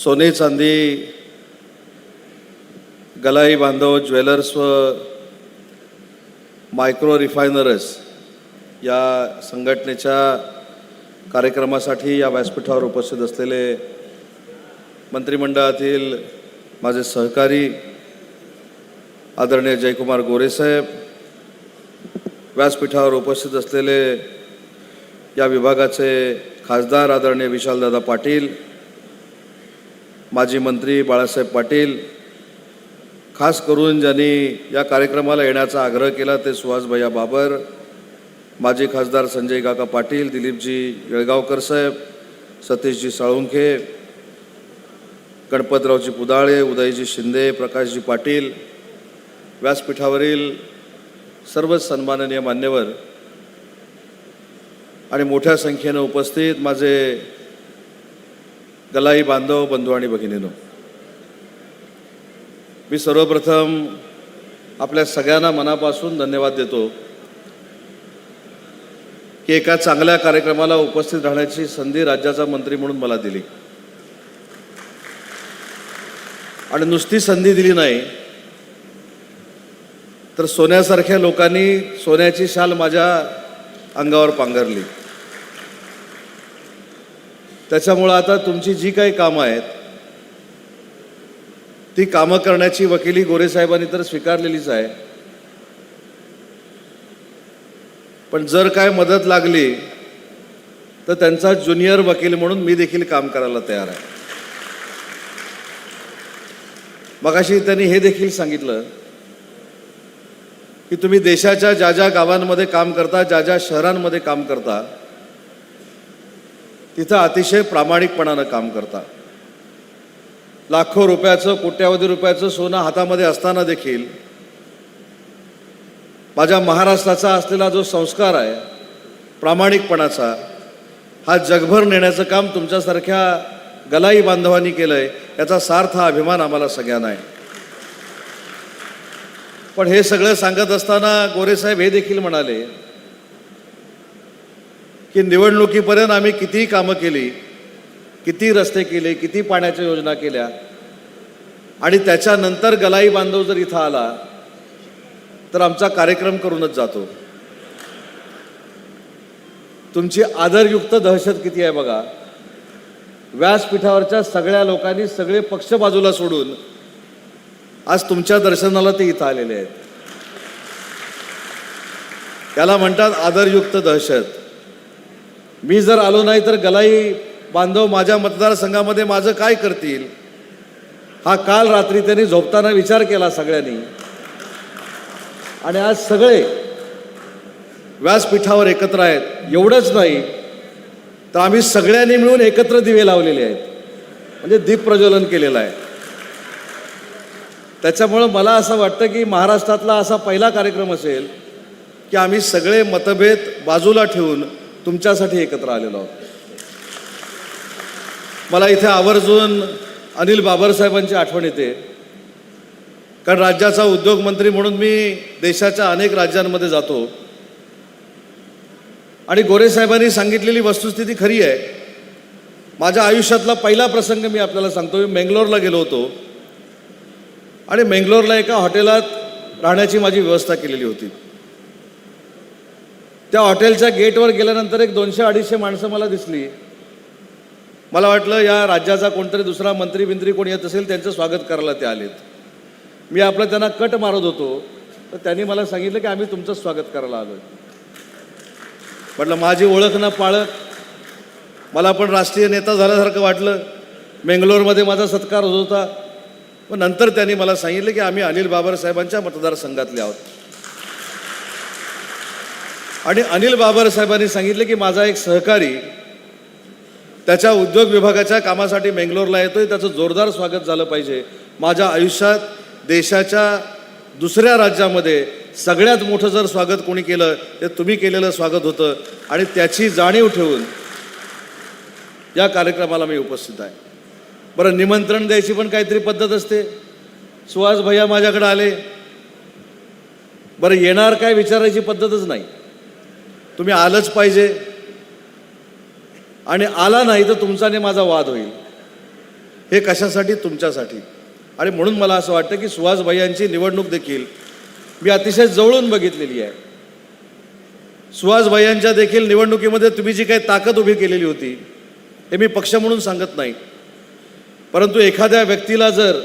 सोने चांदी गलाई बांधव ज्वेलर्स व मायक्रो रिफायनर्स या संघटनेच्या कार्यक्रमासाठी या व्यासपीठावर उपस्थित असलेले मंत्रिमंडळातील माझे सहकारी आदरणीय जयकुमार गोरे साहेब, व्यासपीठावर उपस्थित असलेले या विभागाचे खासदार आदरणीय विशालदादा पाटील, माजी मंत्री बाळासाहेब पाटील, खास करून ज्यांनी या कार्यक्रमाला येण्याचा आग्रह केला ते सुहास भैया बाबर, माजी खासदार संजय काका पाटील, दिलीपजी येळगावकर साहेब, सतीशजी साळुंखे, गणपतरावजी पुदाळे, उदयजी शिंदे, प्रकाशजी पाटील, व्यासपीठावरील सर्व सन्माननीय मान्यवर आणि मोठ्या संख्येने उपस्थित माझे गलाई बांधव बंधू आणि भगिनींनो, मी सर्वप्रथम आपल्या सगळ्यांना मनापासून धन्यवाद देतो की एका चांगल्या कार्यक्रमाला उपस्थित राहण्याची संधी राज्याचा मंत्री म्हणून मला दिली. आणि नुसती संधी दिली नाही तर सोन्यासारख्या लोकांनी सोन्याची शाल माझ्या अंगावर पांघरली. त्याच्यामुळं आता तुमची जी काही कामं आहेत ती कामं करण्याची वकिली गोरे साहेबांनी तर स्वीकारलेलीच आहे, पण जर काय मदत लागली तर त्यांचा ज्युनियर वकील म्हणून मी देखील काम करायला तयार आहे. मगाशी त्यांनी हे देखील सांगितलं की तुम्ही देशाच्या ज्या ज्या गावांमध्ये काम करता, ज्या ज्या शहरांमध्ये काम करता, तिथं अतिशय प्रामाणिकपणानं काम करता. लाखो रुपयाचं, कोट्यावधी रुपयाचं सोनं हातामध्ये असताना देखील माझ्या महाराष्ट्राचा असलेला जो संस्कार आहे प्रामाणिकपणाचा, हा जगभर नेण्याचं काम तुमच्यासारख्या गलाई बांधवांनी केलंय. याचा सार्थ हा अभिमान आम्हाला सगळ्यांना आहे. पण हे सगळं सांगत असताना गोरे साहेब हे देखील म्हणाले की निवडणुकीपर्यंत आम्ही किती कामं केली, किती रस्ते केले, किती पाण्याच्या योजना केल्या, आणि त्याच्यानंतर गलाई बांधव जर इथं आला तर आमचा कार्यक्रम करूनच जातो. तुमची आदरयुक्त दहशत किती आहे बघा. व्यासपीठावरच्या सगळ्या लोकांनी सगळे पक्ष बाजूला सोडून आज तुमच्या दर्शनाला ते इथं आलेले आहेत. त्याला म्हणतात आदरयुक्त दहशत. मी जर आलो नाही तर गलाई बांधव माझ्या मतदारसंघामध्ये माझं काय करतील, हा काल रात्री त्यांनी झोपताना विचार केला सगळ्यांनी, आणि आज सगळे व्यासपीठावर एकत्र आहेत. एवढंच नाही तर आम्ही सगळ्यांनी मिळून एकत्र दिवे लावलेले आहेत, म्हणजे दीप प्रज्वलन केलेलं आहे. त्याच्यामुळं मला असं वाटतं की महाराष्ट्रातला असा पहिला कार्यक्रम असेल की आम्ही सगळे मतभेद बाजूला ठेवून तुमच्यासाठी एकत्र आलेलो आहोत. मला इथे आवर्जून अनिल बाबर साहेबांची आठवण येते, कारण राज्याचा उद्योगमंत्री म्हणून मी देशाच्या अनेक राज्यांमध्ये जातो आणि गोरे साहेबांनी सांगितलेली वस्तुस्थिती खरी आहे. माझ्या आयुष्यातला पहिला प्रसंग मी आपल्याला सांगतो. मी मेंगलोरला गेलो होतो आणि मेंगलोरला एका हॉटेलात राहण्याची माझी व्यवस्था केलेली होती. त्या हॉटेलच्या गेटवर गेल्यानंतर एक 200-250 माणसं मला दिसली. मला वाटलं या राज्याचा कोणतरी दुसरा मंत्री कोणी येत असेल, त्यांचं स्वागत करायला ते आलेत. मी आपलं त्यांना कट मारत होतो तर त्यांनी मला सांगितलं की आम्ही तुमचं स्वागत करायला आलो. म्हटलं माझी ओळख ना पाळत, मला पण राष्ट्रीय नेता झाल्यासारखं वाटलं. मेंगलोरमध्ये माझा सत्कार होत होता. पण नंतर त्यांनी मला सांगितलं की आम्ही अनिल बाबर साहेबांच्या मतदारसंघातले आहोत. आणि अनिल बाबर साहेबांनी सांगितलं की माझा एक सहकारी त्याच्या उद्योग विभागाच्या कामासाठी मेंगलोरला येतोय, त्याचं जोरदार स्वागत झालं पाहिजे. माझ्या आयुष्यात देशाच्या दुसऱ्या राज्यामध्ये सगळ्यात मोठं जर स्वागत कोणी केलं ते तुम्ही केलेलं स्वागत होतं, आणि त्याची जाणीव ठेवून या कार्यक्रमाला मी उपस्थित आहे. बरं, निमंत्रण द्यायची पण काहीतरी पद्धत असते. सुहास भैया माझ्याकडे आले, बरं येणार काय विचारायची पद्धतच नाही. तुम्ही आलंच पाहिजे, आणि आला नाही तर तुमचा आणि माझा वाद होईल. हे कशासाठी? तुमच्यासाठी. आणि म्हणून मला असं वाटतं की सुहासभाई यांची निवडणूक देखील मी अतिशय जवळून बघितलेली आहे. सुहासभाई यांच्या देखील निवडणुकीमध्ये तुम्ही जी काही ताकद उभी केलेली होती, हे मी पक्ष म्हणून सांगत नाही, परंतु एखाद्या व्यक्तीला जर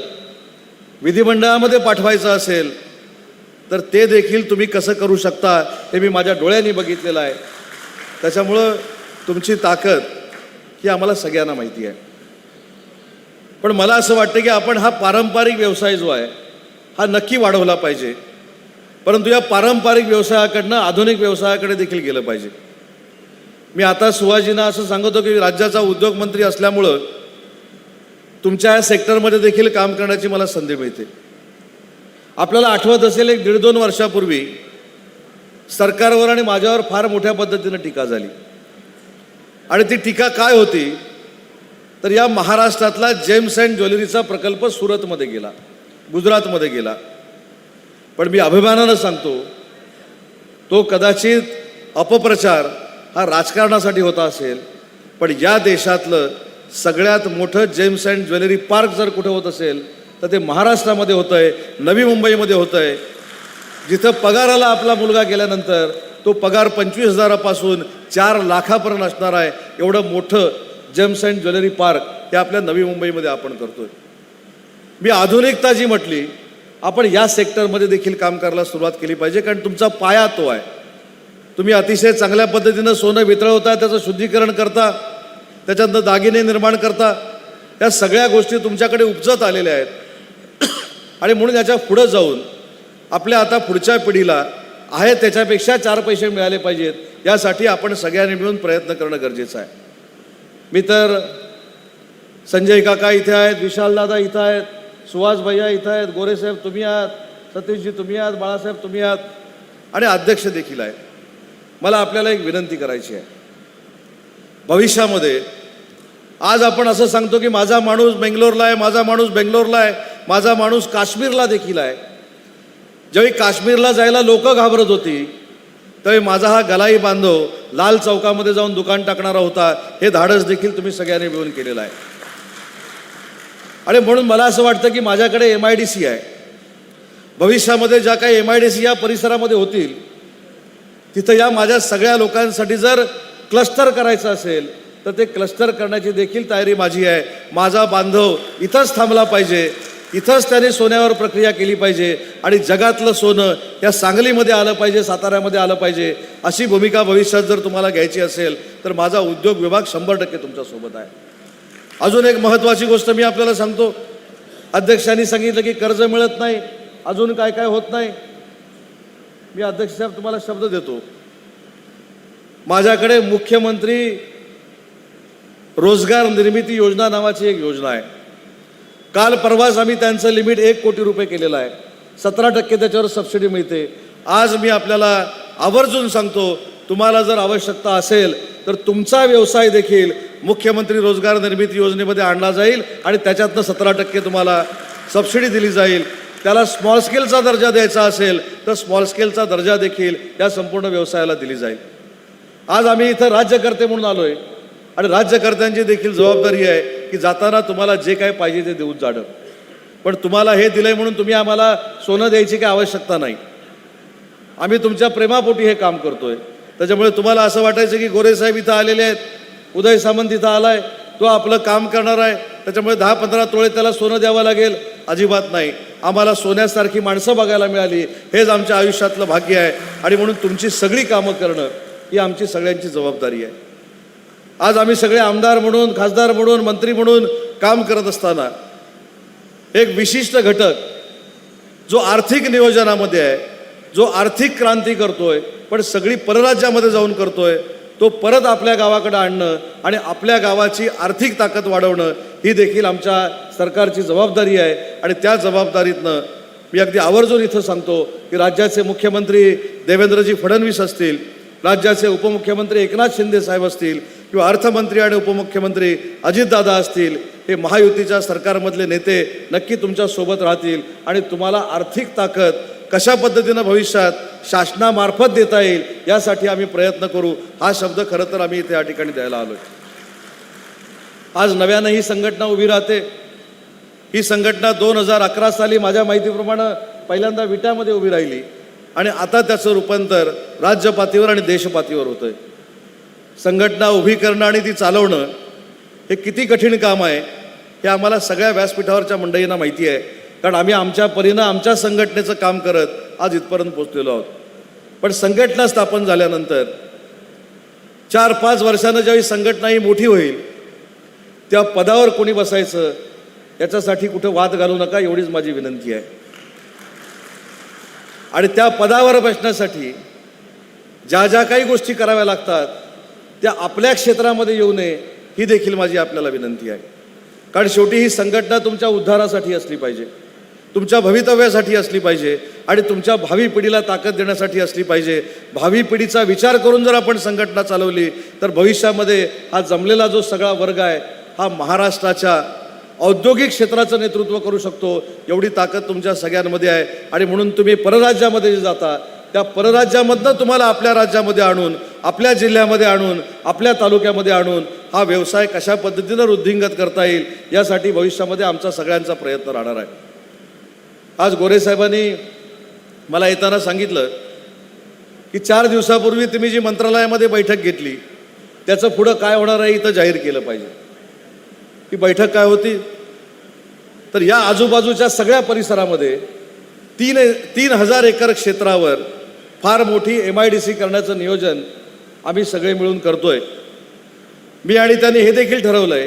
विधिमंडळामध्ये पाठवायचं असेल तर ते देखील तुम्ही कसं करू शकता हे मी माझ्या डोळ्यांनी बघितलेलं आहे. त्याच्यामुळं तुमची ताकद ही आम्हाला सगळ्यांना माहिती आहे. पण मला असं वाटतं की आपण हा पारंपरिक व्यवसाय जो आहे हा नक्की वाढवला पाहिजे, परंतु या पारंपरिक व्यवसायाकडनं आधुनिक व्यवसायाकडे देखील गेलं पाहिजे. मी आता सुहासजींना असं सांगतो की राज्याचा उद्योगमंत्री असल्यामुळं तुमच्या या सेक्टरमध्ये देखील काम करण्याची मला संधी मिळते. आपल्याला आठवत असेल, 1-1.5-2 वर्षापूर्वी सरकारवर आणि माझ्यावर फार मोठ्या पद्धतीनं टीका झाली. आणि ती टीका काय होती तर या महाराष्ट्रातला जेम्स अँड ज्वेलरीचा प्रकल्प सुरतमध्ये गेला, गुजरातमध्ये गेला. पण मी अभिमानानं सांगतो, तो कदाचित अपप्रचार हा राजकारणासाठी होता असेल, पण या देशातलं सगळ्यात मोठं जेम्स अँड ज्वेलरी पार्क जर कुठं होत असेल तर ते महाराष्ट्रामध्ये होतं आहे, नवी मुंबईमध्ये होतं आहे, जिथं पगाराला आपला मुलगा गेल्यानंतर तो पगार 25,000पासून 4 लाखापर्यंत असणार आहे. एवढं मोठं जेम्स अँड ज्वेलरी पार्क हे आपल्या नवी मुंबईमध्ये आपण करतोय. मी आधुनिकता जी म्हटली, आपण या सेक्टरमध्ये देखील काम करायला सुरुवात केली पाहिजे, कारण तुमचा पाया तो आहे. तुम्ही अतिशय चांगल्या पद्धतीनं सोनं वितळवता, त्याचं शुद्धीकरण करता, त्याच्यातनं दागिने निर्माण करता. या सगळ्या गोष्टी तुमच्याकडे उपजत आलेल्या आहेत. आणि म्हणून याच्या पुढं जाऊन आपल्या आता पुढच्या पिढीला आहे त्याच्यापेक्षा 4 पैसे मिळाले पाहिजेत, यासाठी आपण सगळ्यांनी मिळून प्रयत्न करणं गरजेचं आहे. मी तर संजय काका इथे आहेत, विशालदादा इथं आहेत, सुहास भैया इथं आहेत, गोरेसाहेब तुम्ही आहात, सतीशजी तुम्ही आहात, बाळासाहेब तुम्ही आहात आणि अध्यक्ष देखील आहेत. मला आपल्याला एक विनंती करायची आहे. भविष्यामध्ये आज आपण असं सांगतो की माझा माणूस बेंगलोरला आहे, माझा माणूस बेंगलोरला आहे, माझा माणूस काश्मीरला देखील आहे. ज्यावेळी काश्मीरला जायला लोक घाबरत होती, त्यावेळी माझा हा गलाई बांधव लाल चौकामध्ये जाऊन दुकान टाकणारा होता. हे धाडस देखील तुम्ही सगळ्यांनी मिळून केलेलं आहे. आणि म्हणून मला असं वाटतं की माझ्याकडे MIDC आहे. भविष्यामध्ये ज्या काही MIDC या परिसरामध्ये होतील, तिथं या माझ्या सगळ्या लोकांसाठी जर क्लस्टर करायचं असेल तर ते क्लस्टर करण्याची देखील तयारी माझी आहे. माझा बांधव इथंच थांबला पाहिजे, इथंच त्याने सोन्यावर प्रक्रिया केली पाहिजे आणि जगातलं सोनं या सांगलीमध्ये आलं पाहिजे, साताऱ्यामध्ये आलं पाहिजे. अशी भूमिका भविष्यात जर तुम्हाला घ्यायची असेल तर माझा उद्योग विभाग 100% तुमच्यासोबत आहे. अजून एक महत्त्वाची गोष्ट मी आपल्याला सांगतो. अध्यक्षांनी सांगितलं की कर्ज मिळत नाही, अजून काय काय होत नाही. मी अध्यक्ष साहेब तुम्हाला शब्द देतो, माझ्याकडे मुख्यमंत्री रोजगार निर्मिती योजना नावाची एक योजना आहे. काल परवाच आम्ही त्यांचं लिमिट 1 कोटी रुपये केलेलं आहे. 17% त्याच्यावर सबसिडी मिळते. आज मी आपल्याला आवर्जून सांगतो, तुम्हाला जर आवश्यकता असेल तर तुमचा व्यवसाय देखील मुख्यमंत्री रोजगार निर्मिती योजनेमध्ये आणला जाईल आणि त्याच्यातनं 17% तुम्हाला सबसिडी दिली जाईल. त्याला स्मॉल स्केलचा दर्जा द्यायचा असेल तर स्मॉल स्केलचा दर्जा देखील या संपूर्ण व्यवसायाला दिली जाईल. आज आम्ही इथं राज्यकर्ते म्हणून आलो आहे आणि राज्यकर्त्यांची देखील जबाबदारी आहे की जाताना तुम्हाला जे काय पाहिजे ते देऊन जाणं. पण तुम्हाला हे दिलंय म्हणून तुम्ही आम्हाला सोनं द्यायची काही आवश्यकता नाही. आम्ही तुमच्या प्रेमापोटी हे काम करतोय. त्याच्यामुळे तुम्हाला असं वाटायचं की गोरेसाहेब इथं आलेले आहेत, उदय सामंत इथं आलाय, तो आपलं काम करणार आहे, त्याच्यामुळे 10-15 तोळे त्याला सोनं द्यावं लागेल. अजिबात नाही. आम्हाला सोन्यासारखी माणसं बघायला मिळाली, हेच आमच्या आयुष्यातलं भाग्य आहे. आणि म्हणून तुमची सगळी कामं करणं ही आमची सगळ्यांची जबाबदारी आहे. आज आम्ही सगळे आमदार म्हणून, खासदार म्हणून, मंत्री म्हणून काम करत असताना एक विशिष्ट घटक जो आर्थिक नियोजनामध्ये आहे, जो आर्थिक क्रांती करतोय पण सगळी परराज्यामध्ये जाऊन करतोय, तो परत आपल्या गावाकडे आणणं आणि आपल्या गावाची आर्थिक ताकद वाढवणं ही देखील आमच्या सरकारची जबाबदारी आहे. आणि त्या जबाबदारीतनं मी अगदी आवर्जून इथं सांगतो की राज्याचे मुख्यमंत्री देवेंद्रजी फडणवीस असतील, राज्याचे उपमुख्यमंत्री एकनाथ शिंदे साहेब असतील किंवा अर्थमंत्री आणि उपमुख्यमंत्री अजितदादा असतील, हे महायुतीच्या सरकारमधले नेते नक्की तुमच्यासोबत राहतील आणि तुम्हाला आर्थिक ताकद कशा पद्धतीनं भविष्यात शासनामार्फत देता येईल यासाठी आम्ही प्रयत्न करू. हा शब्द खरं तर आम्ही इथे या ठिकाणी द्यायला आलो. आज नव्यानं ही संघटना उभी राहते. ही संघटना 2011 साली माझ्या माहितीप्रमाणे पहिल्यांदा विट्यामध्ये उभी राहिली आणि आता त्याचं रूपांतर राज्य पातळीवर आणि देश पातळीवर होतं आहे. संघटना उभी करणं आणि ती चालवणं हे किती कठीण काम आहे हे आम्हाला सगळ्या व्यासपीठावरच्या मंडळींना माहिती आहे, कारण आम्ही आमच्या परीनं आमच्या संघटनेचं काम करत आज इथपर्यंत पोहोचलेलो आहोत. पण संघटना स्थापन झाल्यानंतर 4-5 वर्षानं ज्यावेळी संघटना ही मोठी होईल त्या पदावर कोणी बसायचं याच्यासाठी कुठं वाद घालू नका, एवढीच माझी विनंती आहे. आणि त्या पदावर बसण्यासाठी ज्या ज्या काही गोष्टी कराव्या लागतात त्या आपल्या क्षेत्रामध्ये येऊ नये ही देखील माझी आपल्याला विनंती आहे. कारण शेवटी ही संघटना तुमच्या उद्धारासाठी असली पाहिजे, तुमच्या भवितव्यासाठी असली पाहिजे आणि तुमच्या भावी पिढीला ताकद देण्यासाठी असली पाहिजे. भावी पिढीचा विचार करून जर आपण संघटना चालवली तर भविष्यामध्ये हा जमलेला जो सगळा वर्ग आहे हा महाराष्ट्राच्या औद्योगिक क्षेत्राचं नेतृत्व करू शकतो, एवढी ताकद तुमच्या सगळ्यांमध्ये आहे. आणि म्हणून तुम्ही परराज्यामध्ये जे जाता त्या परराज्यामधनं तुम्हाला आपल्या राज्यामध्ये आणून, आपल्या जिल्ह्यामध्ये आणून, आपल्या तालुक्यामध्ये आणून हा व्यवसाय कशा पद्धतीनं वृद्धिंगत करता येईल यासाठी भविष्यामध्ये आमचा सगळ्यांचा प्रयत्न राहणार आहे. आज गोरे साहेबांनी मला येताना सांगितलं की 4 दिवसापूर्वी तुम्ही जी मंत्रालयामध्ये बैठक घेतली त्याचं पुढं काय होणार आहे इथं जाहीर केलं पाहिजे. ही बैठक काय होती तर या आजूबाजूच्या सगळ्या परिसरामध्ये 3,000 एकर क्षेत्रावर फार मोठी MIDC करण्याचं नियोजन आम्ही सगळे मिळून करतोय. मी आणि त्यांनी हे देखील ठरवलं आहे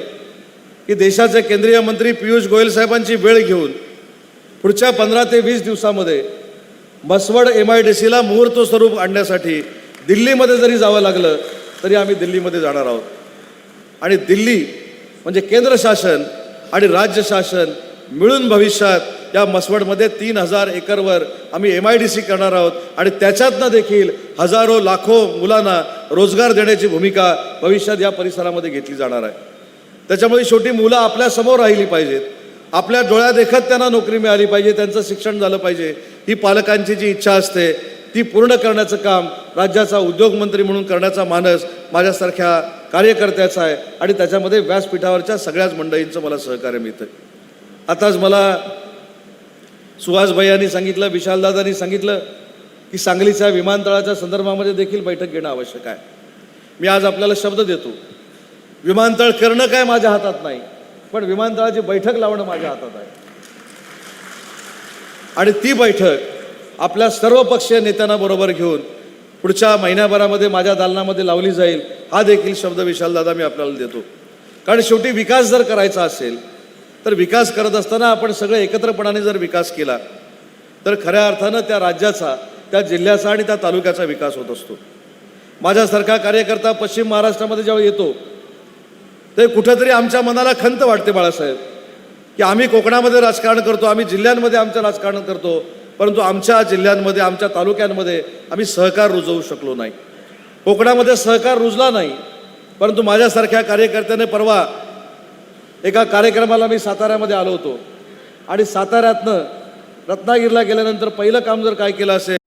की देशाचे केंद्रीय मंत्री पियुष गोयल साहेबांची वेळ घेऊन पुढच्या 15 ते 20 दिवसामध्ये मसवड MIDCला मुहूर्त स्वरूप आणण्यासाठी दिल्लीमध्ये जरी जावं लागलं तरी आम्ही दिल्लीमध्ये जाणार आहोत. आणि दिल्ली म्हणजे केंद्र शासन आणि राज्य शासन मिळून भविष्यात या मसवडमध्ये 3,000 एकरवर आम्ही MIDC करणार आहोत आणि त्याच्यातनं देखील हजारो लाखो मुलांना रोजगार देण्याची भूमिका भविष्यात या परिसरामध्ये घेतली जाणार आहे. त्याच्यामुळे शेवटी मुलं आपल्या समोर राहिली पाहिजेत, आपल्या डोळ्या देखत त्यांना नोकरी मिळाली पाहिजे, त्यांचं शिक्षण झालं पाहिजे. ही पालकांची जी इच्छा असते ती पूर्ण करण्याचं काम राज्याचा उद्योगमंत्री म्हणून करण्याचा मानस माझ्यासारख्या कार्यकर्त्याचा आहे आणि त्याच्यामध्ये व्यासपीठावरच्या सगळ्याच मंडळींचं मला सहकार्य मिळतं. आताच मला सुहासभाई यांनी सांगितलं, विशालदादांनी सांगितलं की सांगलीच्या विमानतळाच्या संदर्भामध्ये देखील बैठक घेणं आवश्यक आहे. मी आज आपल्याला शब्द देतो, विमानतळ करणं काय माझ्या हातात नाही, पण विमानतळाची बैठक लावणं माझ्या हातात आहे. आणि ती बैठक आपल्या सर्व पक्षीय नेत्यांना बरोबर घेऊन पुढच्या महिन्याभरामध्ये माझ्या दालनामध्ये लावली जाईल, हा देखील शब्द विशालदादा मी आपल्याला देतो. कारण शेवटी विकास जर करायचा असेल तर विकास करत असताना आपण सगळे एकत्रपणाने जर विकास केला तर खऱ्या अर्थानं त्या राज्याचा, त्या जिल्ह्याचा आणि त्या तालुक्याचा विकास होत असतो. माझ्यासारखा कार्यकर्ता पश्चिम महाराष्ट्रामध्ये जेव्हा येतो ते कुठंतरी आमच्या मनाला खंत वाटते बाळासाहेब की आम्ही कोकणामध्ये राजकारण करतो, आम्ही जिल्ह्यांमध्ये आमचं राजकारण करतो, परंतु आमच्या जिल्ह्यांमध्ये, आमच्या तालुक्यांमध्ये आम्ही सहकार रुजवू शकलो नाही. कोकणामध्ये सहकार रुजला नाही, परंतु माझ्यासारख्या कार्यकर्त्याने परवा एका कार्यक्रमाला मी साताऱ्यामध्ये आलो होतो आणि साताऱ्यातनं रत्नागिरीला गेल्यानंतर पहिलं काम जर काय केलं असेल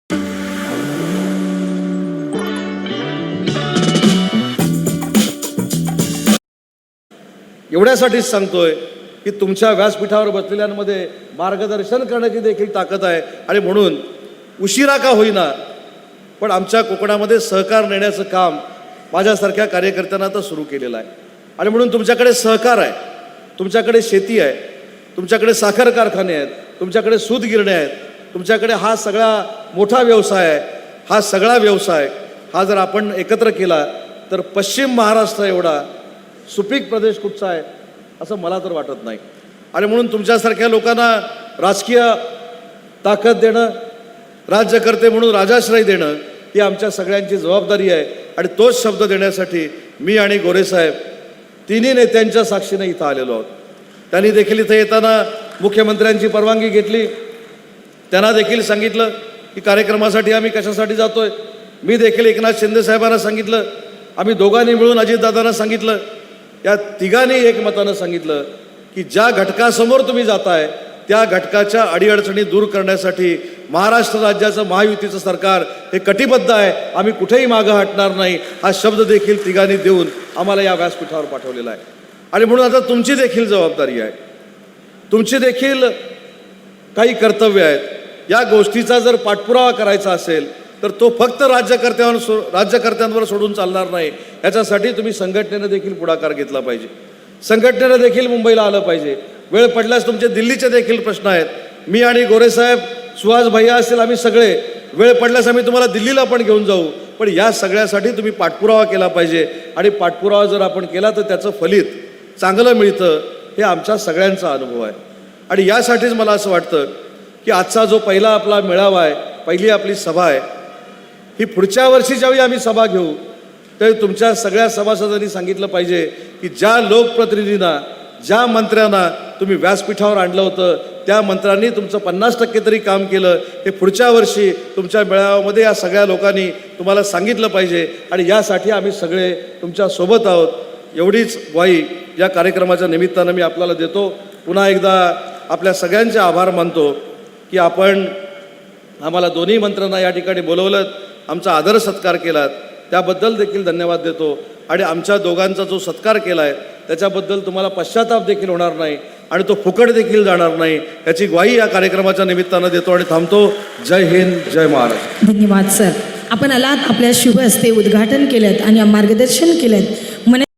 एवढ्यासाठीच सांगतोय की तुमच्या व्यासपीठावर बसलेल्यांमध्ये मार्गदर्शन करण्याची देखील ताकद आहे. आणि म्हणून उशिरा का होईना पण आमच्या कोकणामध्ये सहकार नेण्याचं काम माझ्यासारख्या कार्यकर्त्यांना तर सुरू केलेलं आहे. आणि म्हणून तुमच्याकडे सहकार आहे, तुमच्याकडे शेती आहे, तुमच्याकडे साखर कारखाने आहेत, तुमच्याकडे सूत गिरण्या आहेत, तुमच्याकडे हा सगळा मोठा व्यवसाय आहे. हा सगळा व्यवसाय हा जर आपण एकत्र केला तर पश्चिम महाराष्ट्र एवढा सुपीक प्रदेश कुठचा आहे असं मला तर वाटत नाही. आणि म्हणून तुमच्यासारख्या लोकांना राजकीय ताकद देणं, राज्यकर्ते म्हणून राजाश्रय देणं ही आमच्या सगळ्यांची जबाबदारी आहे. आणि तोच शब्द देण्यासाठी मी आणि गोरेसाहेब तिन्ही नेत्यांच्या साक्षीने इथं आलेलो आहोत. त्यांनी देखील इथं येताना मुख्यमंत्र्यांची परवानगी घेतली, त्यांना देखील सांगितलं की कार्यक्रमासाठी आम्ही कशासाठी जातोय. मी देखील एकनाथ शिंदे साहेबांना सांगितलं, आम्ही दोघांनी मिळून अजितदादांना सांगितलं, या तिघांनी एकमतानं सांगितलं की ज्या घटकासमोर तुम्ही जाताय त्या घटकाच्या अडीअडचणी दूर करण्यासाठी महाराष्ट्र राज्याचं महायुतीचं सरकार हे कटिबद्ध आहे, आम्ही कुठेही मागं हटणार नाही, हा शब्द देखील तिघांनी देऊन आम्हाला या व्यासपीठावर पाठवलेला आहे. आणि म्हणून आता तुमची देखील जबाबदारी आहे तुमची देखील काही कर्तव्य आहेत. या गोष्टीचा जर पाठपुरावा करायचा असेल तर तो फक्त राज्यकर्त्यांवर सोडून चालणार नाही. याच्यासाठी तुम्ही संघटनेनं देखील पुढाकार घेतला पाहिजे. संघटनेनं देखील मुंबईला आलं पाहिजे. वेळ पडल्यास तुमचे दिल्लीचे देखील प्रश्न आहेत. मी आणि गोरेसाहेब, सुहास भैया असतील, आम्ही सगळे वेळ पडल्यास आम्ही तुम्हाला दिल्लीला पण घेऊन जाऊ. पण या सगळ्यासाठी तुम्ही पाठपुरावा केला पाहिजे आणि पाठपुरावा जर आपण केला तर त्याचं फलित चांगलं मिळतं, हे आमच्या सगळ्यांचा अनुभव आहे. आणि यासाठीच मला असं वाटतं की आजचा जो पहिला आपला मेळावा आहे, पहिली आपली सभा आहे, ही पुढच्या वर्षी ज्यावेळी आम्ही सभा घेऊ त्यावेळी तुमच्या सगळ्या सभासदांनी सांगितलं पाहिजे की ज्या लोकप्रतिनिधींना, ज्या मंत्र्यांना तुम्ही व्यासपीठावर आणलं होतं त्या मंत्र्यांनी तुमचं 50% तरी काम केलं, हे पुढच्या वर्षी तुमच्या मेळाव्यामध्ये या सगळ्या लोकांनी तुम्हाला सांगितलं पाहिजे. आणि यासाठी आम्ही सगळे तुमच्या सोबत आहोत. एवढीच ग्वाही या कार्यक्रमाच्या निमित्तानं मी आपल्याला देतो. पुन्हा एकदा आपल्या सगळ्यांचे आभार मानतो की आपण आम्हाला दोन्ही मंत्र्यांना या ठिकाणी बोलवलं, आमचा आदर सत्कार केलात, त्याबद्दल देखील धन्यवाद देतो. आणि आमच्या दोघांचा जो सत्कार केला आहे त्याच्याबद्दल तुम्हाला पश्चाताप देखील होणार नाही आणि तो फुकट देखील जाणार नाही, याची ग्वाही या कार्यक्रमाच्या निमित्तानं देतो आणि थांबतो. जय हिंद, जय महाराष्ट्र. धन्यवाद सर. आपण आलात, आपल्या शुभ हस्ते उद्घाटन केलं आणि मार्गदर्शन केलं.